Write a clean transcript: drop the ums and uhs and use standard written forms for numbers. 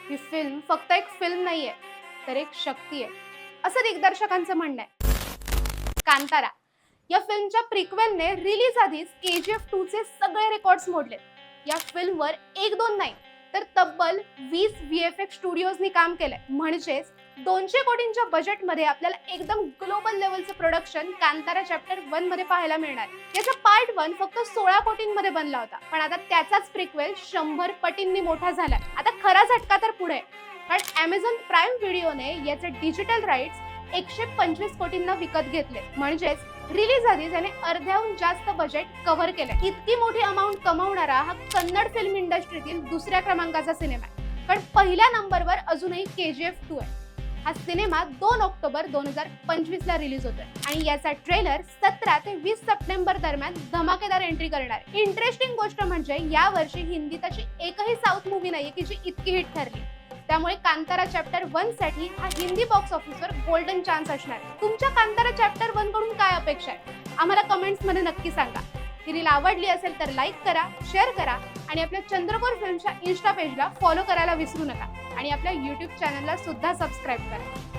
ही film फक्त एक film नाहीये, तर एक शक्ती आहे, असं दिग्दर्शकांचं म्हणणं आहे. कांतारा या फिल्मच्या प्रिक्वेलने रिलीज आधीच KGF 2 चे सगळे रेकॉर्ड्स मोडले. या फिल्मवर एक दोन नाही तर तब्बल 20 VFX स्टुडिओजनी काम केलंय. म्हणजेच 200 कोटींच्या बजेटमध्ये आपल्याला एकदम ग्लोबल लेवलचं प्रोडक्शन कांतारा चॅप्टर 1 मध्ये पाहायला मिळणार. याचा पार्ट 1 फक्त 16 कोटींमध्ये बनला होता, पण आता त्याचाच प्रिक्वेल 100 पटींनी मोठा झालाय. आता खरा झटका तर पुढे, कारण Amazon प्राईम व्हिडिओने याचे डिजिटल राईट्स 125 कोटींना विकत घेतले. म्हणजेच रिलीज आधी त्याने अर्ध्याहून जास्त बजेट कव्हर केलंय. इतकी मोठी अमाउंट कमावणारा हा कन्नड फिल्म इंडस्ट्रीतील दुसऱ्या क्रमांकाचा सिनेमा आहे. पण पहिल्या नंबरवर अजूनही KGF 2 आहे. हा सिनेमा 2 ऑक्टोबर 2025 ला रिलीज होतोय आणि याचा ट्रेलर 17 ते 20 सप्टेंबर दरम्यान धमाकेदार एंट्री करणार आहे. इंटरेस्टिंग गोष्ट म्हणजे या वर्षी हिंदीत अशी एकही साऊथ मूवी नाहीये की जी इतकी हिट ठरली. त्यामुळे कांतारा चॅप्टर 1 साठी हा हिंदी बॉक्स ऑफिसवर गोल्डन चान्स असणार आहे. तुमच्या कांतारा चॅप्टर 1 कडून काय अपेक्षा आहे आम्हाला कमेंट्स मध्ये नक्की सांगा. ही रील आवडली असेल तर लाईक करा, शेअर करा आणि आपल्या चंद्रकोर फिल्मच्या इन्स्टा पेजला फॉलो करायला विसरू नका आणि आपल्या YouTube चॅनलला सुद्धा सबस्क्राईब करा.